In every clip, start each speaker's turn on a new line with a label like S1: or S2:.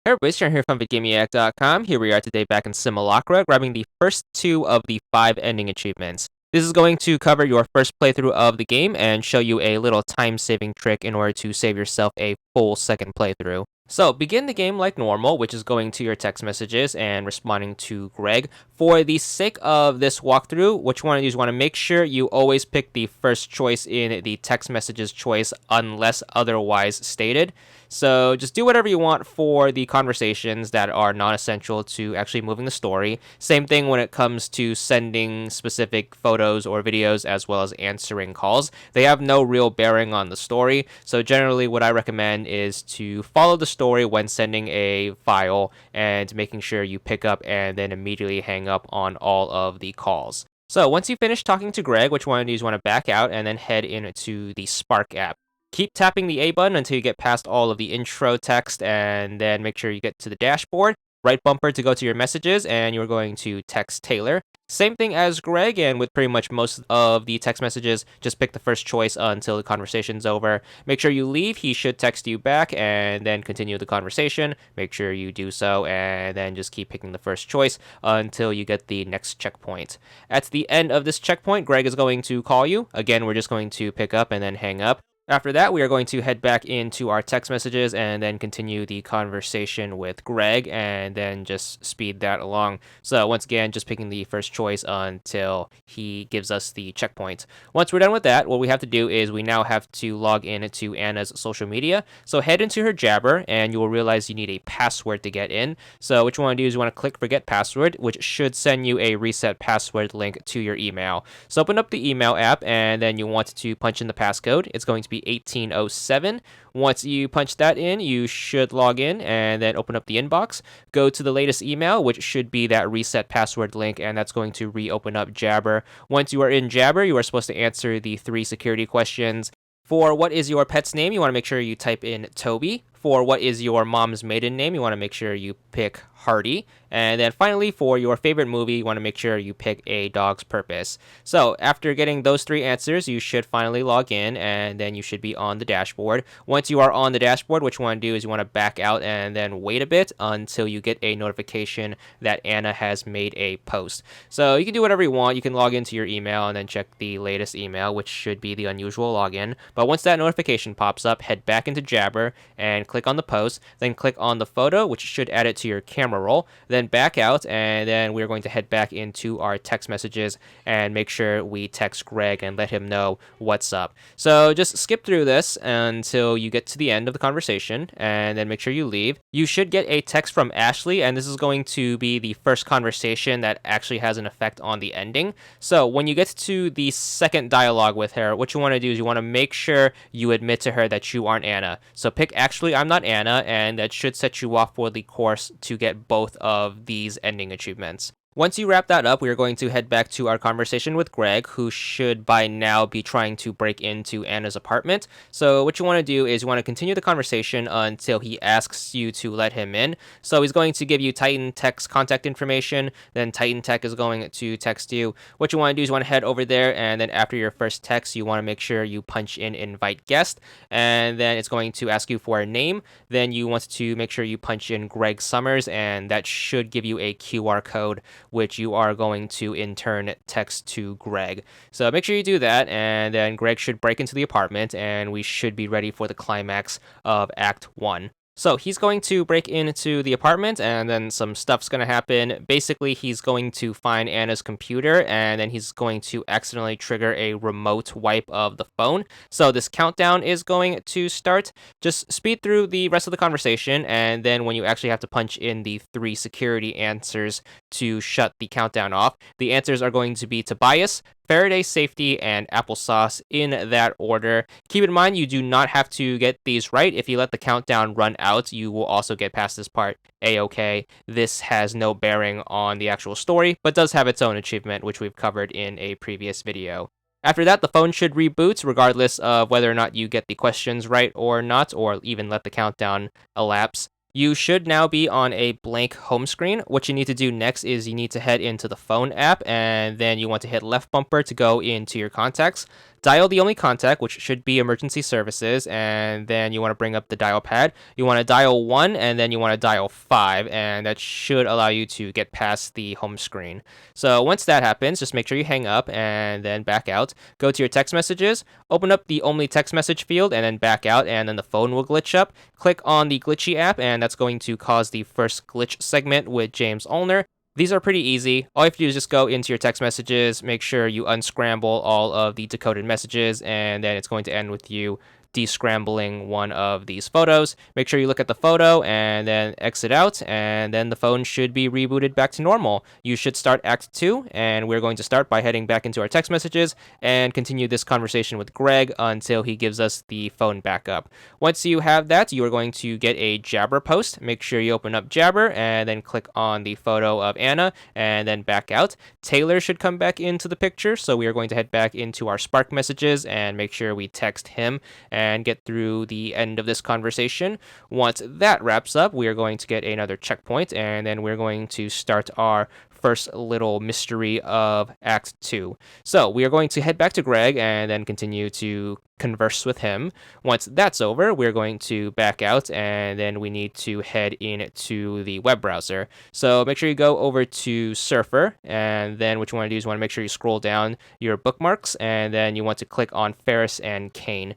S1: Hey everybody, Sharon here from VidGamiac.com. Here we are today back in Simulacra, grabbing the first two of the 5 ending achievements. This is going to cover your first playthrough of the game and show you a little time-saving trick in order to save yourself a full second playthrough. So, begin the game like normal, which is going to your text messages and responding to Greg. For the sake of this walkthrough, what you want to do is you want to make sure you always pick the first choice in the text messages choice unless otherwise stated. So just do whatever you want for the conversations that are non-essential to actually moving the story. Same thing when it comes to sending specific photos or videos as well as answering calls. They have no real bearing on the story. So generally what I recommend is to follow the story when sending a file and making sure you pick up and then immediately hang up on all of the calls. So once you finish talking to Greg, what you want to do is you want to back out and then head into the Spark app. Keep tapping the A button until you get past all of the intro text, and then make sure you get to the dashboard. Right bumper to go to your messages, and you're going to text Taylor. Same thing as Greg, and with pretty much most of the text messages, just pick the first choice until the conversation's over. Make sure you leave, he should text you back, and then continue the conversation. Make sure you do so, and then just keep picking the first choice until you get the next checkpoint. At the end of this checkpoint, Greg is going to call you. Again, we're just going to pick up and then hang up. After that, we are going to head back into our text messages and then continue the conversation with Greg and then just speed that along. So once again, just picking the first choice until he gives us the checkpoint. Once we're done with that, what we have to do is we now have to log in to Anna's social media. So head into her Jabber and you will realize you need a password to get in. So what you want to do is you want to click forget password, which should send you a reset password link to your email. So open up the email app and then you want to punch in the passcode. It's going to be 1807. Once you punch that in, you should log in and then open up the inbox. Go to the latest email, which should be that reset password link, and that's going to reopen up Jabber. Once you are in Jabber, you are supposed to answer the 3 security questions. For what is your pet's name, you want to make sure you type in Toby. For what is your mom's maiden name, you want to make sure you pick Hardy. And then finally, for your favorite movie, you want to make sure you pick A Dog's Purpose. So after getting those 3 answers, you should finally log in and then you should be on the dashboard. Once you are on the dashboard, what you want to do is you want to back out and then wait a bit until you get a notification that Anna has made a post. So you can do whatever you want. You can log into your email and then check the latest email, which should be the unusual login. But once that notification pops up, head back into Jabber and click on the post, then click on the photo, which should add it to your camera roll, then back out, and then we're going to head back into our text messages and make sure we text Greg and let him know what's up. So just skip through this until you get to the end of the conversation, and then make sure you leave. You should get a text from Ashley, and this is going to be the first conversation that actually has an effect on the ending. So when you get to the second dialogue with her, what you want to do is you want to make sure you admit to her that you aren't Anna. So pick actually I'm not Anna, and that should set you off for the course to get both of these ending achievements. Once you wrap that up, we are going to head back to our conversation with Greg, who should by now be trying to break into Anna's apartment. So what you want to do is you want to continue the conversation until he asks you to let him in. So he's going to give you Titan Tech's contact information, then Titan Tech is going to text you. What you want to do is you want to head over there, and then after your first text, you want to make sure you punch in invite guest, and then it's going to ask you for a name. Then you want to make sure you punch in Greg Summers, and that should give you a QR code, which you are going to in turn text to Greg. So make sure you do that, and then Greg should break into the apartment, and we should be ready for the climax of Act 1. So he's going to break into the apartment, and then some stuff's going to happen. Basically, he's going to find Anna's computer, and then he's going to accidentally trigger a remote wipe of the phone. So this countdown is going to start. Just speed through the rest of the conversation, and then when you actually have to punch in the 3 security answers to shut the countdown off, the answers are going to be Tobias, Faraday Safety, and Applesauce in that order. Keep in mind, you do not have to get these right. If you let the countdown run out, you will also get past this part A-okay. This has no bearing on the actual story, but does have its own achievement, which we've covered in a previous video. After that, the phone should reboot, regardless of whether or not you get the questions right or not, or even let the countdown elapse. You should now be on a blank home screen. What you need to do next is you need to head into the phone app, and then you want to hit left bumper to go into your contacts. Dial the only contact, which should be emergency services, and then you want to bring up the dial pad. You want to dial 1, and then you want to dial 5, and that should allow you to get past the home screen. So once that happens, just make sure you hang up and then back out. Go to your text messages, open up the only text message field, and then back out, and then the phone will glitch up. Click on the glitchy app, and that's going to cause the first glitch segment with James Olner. These are pretty easy. All you have to do is just go into your text messages, make sure you unscramble all of the decoded messages, and then it's going to end with you descrambling one of these photos. Make sure you look at the photo and then exit out, and then the phone should be rebooted back to normal. You should start Act 2, and we're going to start by heading back into our text messages and continue this conversation with Greg until he gives us the phone back up. Once you have that, you are going to get a Jabber post. Make sure you open up Jabber and then click on the photo of Anna and then back out. Taylor should come back into the picture, so we are going to head back into our Spark messages and make sure we text him and get through the end of this conversation. Once that wraps up, we are going to get another checkpoint, and then we're going to start our first little mystery of Act 2. So we are going to head back to Greg and then continue to converse with him. Once that's over, we're going to back out, and then we need to head into the web browser. So make sure you go over to Surfer, and then what you want to do is you want to make sure you scroll down your bookmarks, and then you want to click on Ferris and Kane.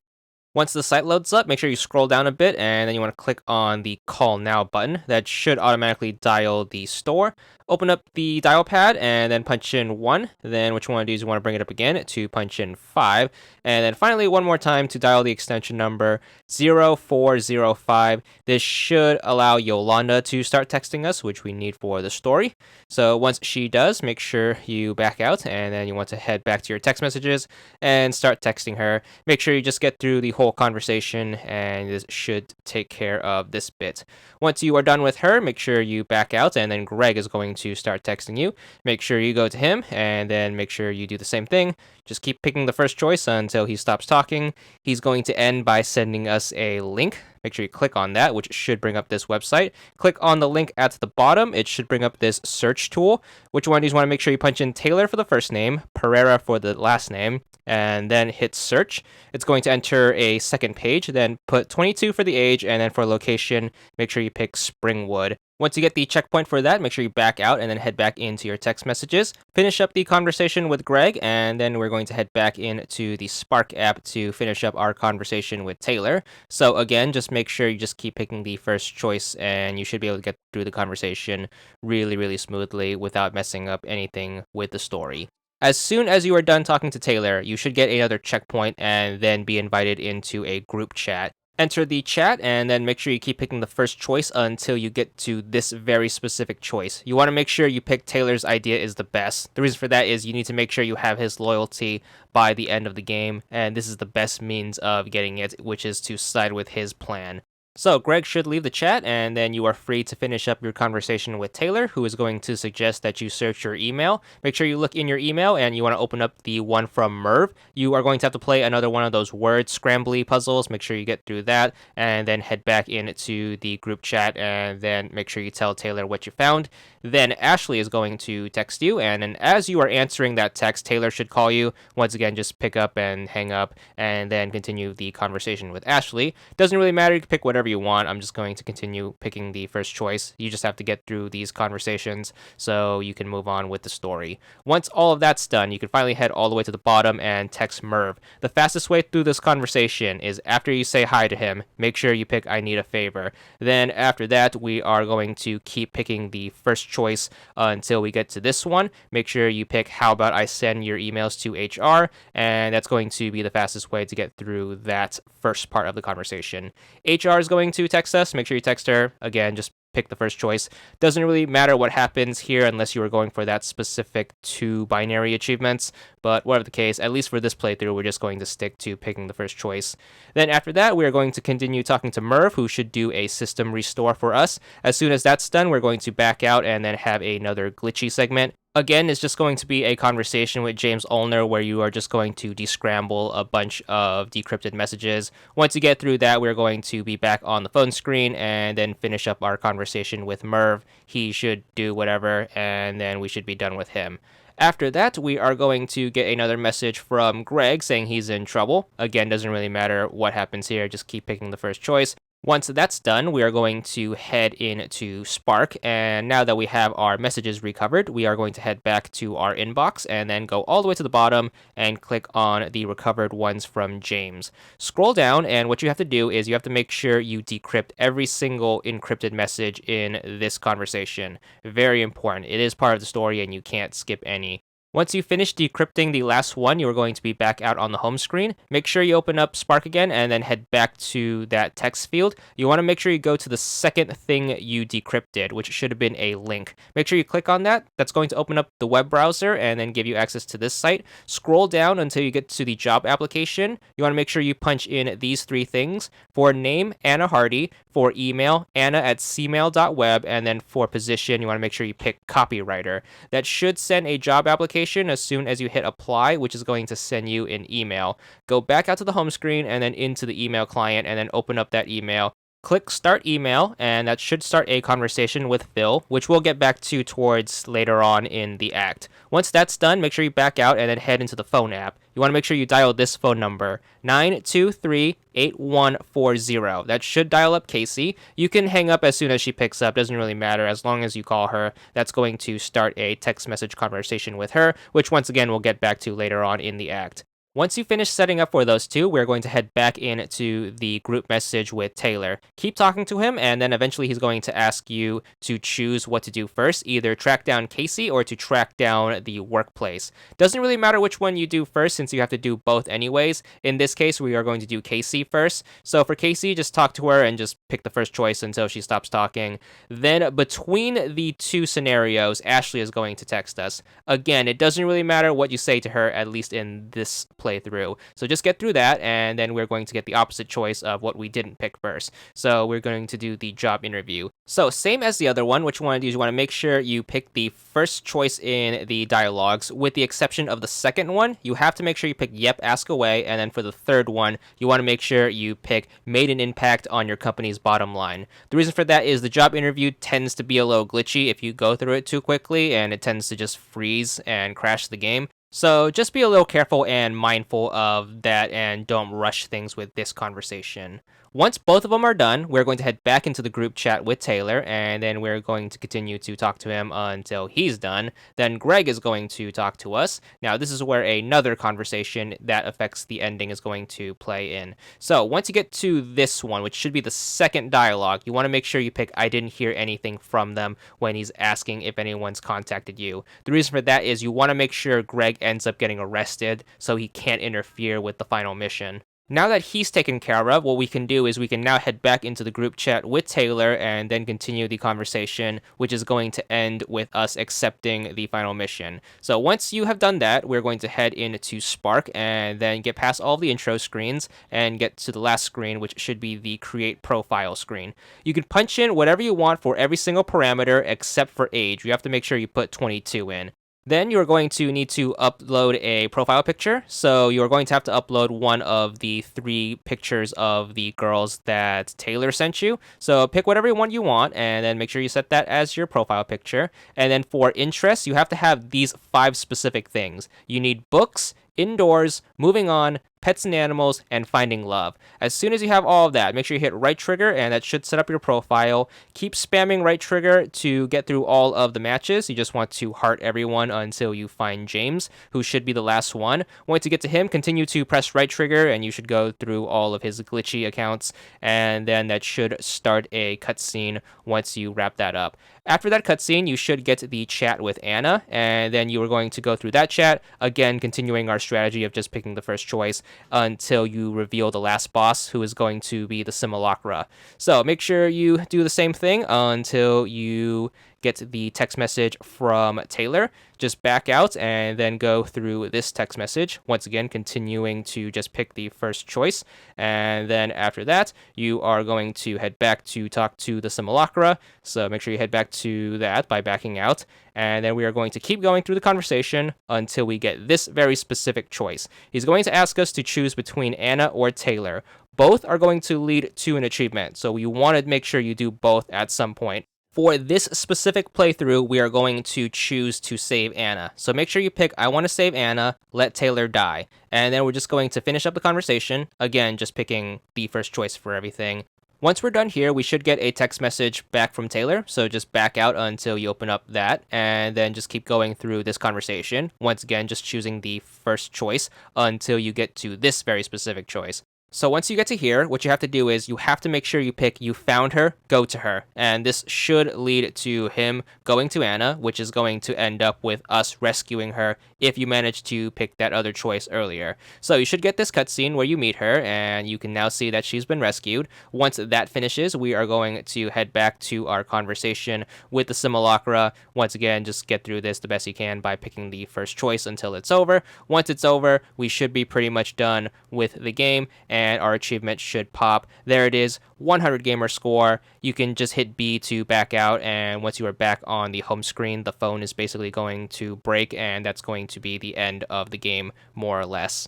S1: Once the site loads up, make sure you scroll down a bit, and then you want to click on the Call Now button. That should automatically dial the store. Open up the dial pad and then punch in 1. Then what you want to do is you want to bring it up again to punch in 5. And then finally, one more time to dial the extension number 0405. This should allow Yolanda to start texting us, which we need for the story. So once she does, make sure you back out, and then you want to head back to your text messages and start texting her. Make sure you just get through the whole conversation, and this should take care of this bit. Once you are done with her, make sure you back out, and then Greg is going to start texting you. Make sure you go to him, and then make sure you do the same thing. Just keep picking the first choice until he stops talking. He's going to end by sending us a link. Make sure you click on that, which should bring up this website. Click on the link at the bottom. It should bring up this search tool. Which one do you want to make sure you punch in Taylor for the first name, Pereira for the last name, and then hit search. It's going to enter a second page, then put 22 for the age, and then for location, make sure you pick Springwood. Once you get the checkpoint for that, make sure you back out and then head back into your text messages. Finish up the conversation with Greg, and then we're going to head back into the Spark app to finish up our conversation with Taylor. So again, just make sure you just keep picking the first choice, and you should be able to get through the conversation really smoothly without messing up anything with the story. As soon as you are done talking to Taylor, you should get another checkpoint and then be invited into a group chat. Enter the chat, and then make sure you keep picking the first choice until you get to this very specific choice. You want to make sure you pick Taylor's idea is the best. The reason for that is you need to make sure you have his loyalty by the end of the game, and this is the best means of getting it, which is to side with his plan. So Greg should leave the chat, and then you are free to finish up your conversation with Taylor, who is going to suggest that you search your email. Make sure you look in your email, and you want to open up the one from Merv. You are going to have to play another one of those word scrambly puzzles. Make sure you get through that, and then head back into the group chat, and then make sure you tell Taylor what you found. Then Ashley is going to text you, and then as you are answering that text, Taylor should call you. Once again, just pick up and hang up, and then continue the conversation with Ashley. Doesn't really matter, you can pick whatever you want. I'm just going to continue picking the first choice. You just have to get through these conversations so you can move on with the story. Once all of that's done, you can finally head all the way to the bottom and text Merv. The fastest way through this conversation is after you say hi to him, make sure you pick I need a favor. Then after that, we are going to keep picking the first choice until we get to this one. Make sure you pick how about I send your emails to HR, and that's going to be the fastest way to get through that first part of the conversation. HR is going to text us. Make sure you text her. Again, just pick the first choice. Doesn't really matter what happens here unless you are going for that specific 2 binary achievements, but whatever the case, at least for this playthrough, we're just going to stick to picking the first choice. Then after that, we are going to continue talking to Merv, who should do a system restore for us. As soon as that's done, we're going to back out and then have another glitchy segment. Again, it's just going to be a conversation with James Olner where you are just going to descramble a bunch of decrypted messages. Once you get through that, we're going to be back on the phone screen and then finish up our conversation with Merv. He should do whatever, and then we should be done with him. After that, we are going to get another message from Greg saying he's in trouble. Again, doesn't really matter what happens here, just keep picking the first choice. Once that's done, we are going to head into Spark, and now that we have our messages recovered, we are going to head back to our inbox and then go all the way to the bottom and click on the recovered ones from James. Scroll down, and what you have to do is you have to make sure you decrypt every single encrypted message in this conversation. Very important. It is part of the story, and you can't skip any. Once you finish decrypting the last one, you are going to be back out on the home screen. Make sure you open up Spark again and then head back to that text field. You want to make sure you go to the second thing you decrypted, which should have been a link. Make sure you click on that. That's going to open up the web browser and then give you access to this site. Scroll down until you get to the job application. You want to make sure you punch in these three things. For name, Anna Hardy. For email, anna@cmail.web. And then for position, you want to make sure you pick copywriter. That should send a job application as soon as you hit apply, which is going to send you an email. Go back out to the home screen and then into the email client and then open up that email. Click start email, and that should start a conversation with Phil, which we'll get back to towards later on in the act. Once that's done, make sure you back out and then head into the phone app. You want to make sure you dial this phone number, 923-8140. That should dial up Casey. You can hang up as soon as she picks up. Doesn't really matter as long as you call her. That's going to start a text message conversation with her, which once again we'll get back to later on in the act. Once you finish setting up for those two, we're going to head back into the group message with Taylor. Keep talking to him, and then eventually he's going to ask you to choose what to do first, either track down Casey or to track down the workplace. Doesn't really matter which one you do first since you have to do both anyways. In this case, we are going to do Casey first. So for Casey, just talk to her and just pick the first choice until she stops talking. Then between the two scenarios, Ashley is going to text us. Again, it doesn't really matter what you say to her, at least in this playthrough. So just get through that, and then we're going to get the opposite choice of what we didn't pick first. So we're going to do the job interview. So same as the other one, what you want to do is you want to make sure you pick the first choice in the dialogues. With the exception of the second one, you have to make sure you pick yep, ask away, and then for the third one, you want to make sure you pick made an impact on your company's bottom line. The reason for that is the job interview tends to be a little glitchy if you go through it too quickly, and it tends to just freeze and crash the game. So just be a little careful and mindful of that, and don't rush things with this conversation. Once both of them are done, we're going to head back into the group chat with Taylor, and then we're going to continue to talk to him until he's done. Then Greg is going to talk to us. Now, this is where another conversation that affects the ending is going to play in. So once you get to this one, which should be the second dialogue, you want to make sure you pick I didn't hear anything from them when he's asking if anyone's contacted you. The reason for that is you want to make sure Greg ends up getting arrested so he can't interfere with the final mission. Now that he's taken care of, what we can do is we can now head back into the group chat with Taylor and then continue the conversation, which is going to end with us accepting the final mission. So once you have done that, we're going to head into Spark and then get past all the intro screens and get to the last screen, which should be the create profile screen. You can punch in whatever you want for every single parameter except for age. You have to make sure you put 22 in. Then you're going to need to upload a profile picture. So you're going to have to upload one of the 3 pictures of the girls that Taylor sent you. So pick whatever one you want and then make sure you set that as your profile picture. And then for interests, you have to have these 5 specific things. You need books, indoors, moving on, pets and animals, and finding love. As soon as you have all of that, make sure you hit right trigger, and that should set up your profile. Keep spamming right trigger to get through all of the matches. You just want to heart everyone until you find James, who should be the last one. Once you get to him, continue to press right trigger, and you should go through all of his glitchy accounts, and then that should start a cutscene once you wrap that up. After that cutscene, you should get the chat with Anna, and then you are going to go through that chat, again continuing our strategy of just picking the first choice until you reveal the last boss, who is going to be the Simulacra. So make sure you do the same thing until you get the text message from Taylor. Just back out and then go through this text message. Once again, continuing to just pick the first choice. And then after that, you are going to head back to talk to the Simulacra. So make sure you head back to that by backing out. And then we are going to keep going through the conversation until we get this very specific choice. He's going to ask us to choose between Anna or Taylor. Both are going to lead to an achievement, so you want to make sure you do both at some point. For this specific playthrough, we are going to choose to save Anna. So make sure you pick I want to save Anna, let Taylor die. And then we're just going to finish up the conversation. Again, just picking the first choice for everything. Once we're done here, we should get a text message back from Taylor. So just back out until you open up that and then just keep going through this conversation. Once again, just choosing the first choice until you get to this very specific choice. So once you get to here, what you have to do is you have to make sure you pick you found her, go to her. And this should lead to him going to Anna, which is going to end up with us rescuing her if you manage to pick that other choice earlier. So you should get this cutscene where you meet her and you can now see that she's been rescued. Once that finishes, we are going to head back to our conversation with the Simulacra. Once again, just get through this the best you can by picking the first choice until it's over. Once it's over, we should be pretty much done with the game and our achievement should pop. There it is, 100 gamer score. You can just hit B to back out, and once you are back on the home screen, the phone is basically going to break, and that's going to be the end of the game, more or less.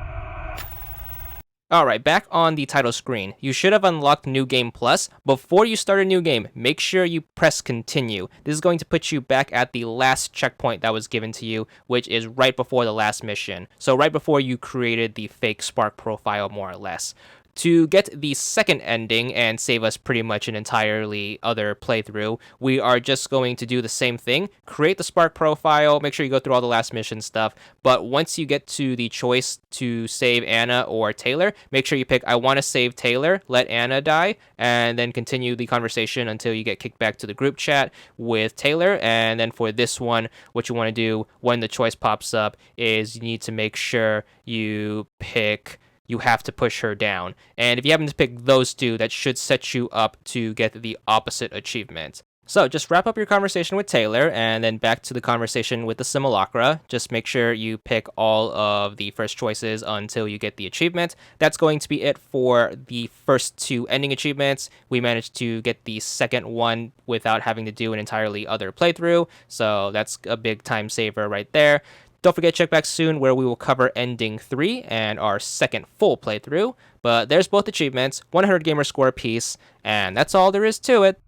S1: Alright, back on the title screen. You should have unlocked New Game Plus. Before you start a new game, make sure you press continue. This is going to put you back at the last checkpoint that was given to you, which is right before the last mission. So right before you created the fake Spark profile, more or less. To get the second ending and save us pretty much an entirely other playthrough, we are just going to do the same thing. Create the Spark profile, make sure you go through all the last mission stuff, but once you get to the choice to save Anna or Taylor, make sure you pick I want to save Taylor, let Anna die, and then continue the conversation until you get kicked back to the group chat with Taylor. And then for this one, what you want to do when the choice pops up is you need to make sure you pick you have to push her down. And if you happen to pick those two, that should set you up to get the opposite achievement. So just wrap up your conversation with Taylor and then back to the conversation with the Simulacra. Just make sure you pick all of the first choices until you get the achievement. That's going to be it for the first two ending achievements. We managed to get the second one without having to do an entirely other playthrough. So that's a big time saver right there. Don't forget to check back soon where we will cover Ending 3 and our second full playthrough. But there's both achievements, 100 gamer score apiece, and that's all there is to it.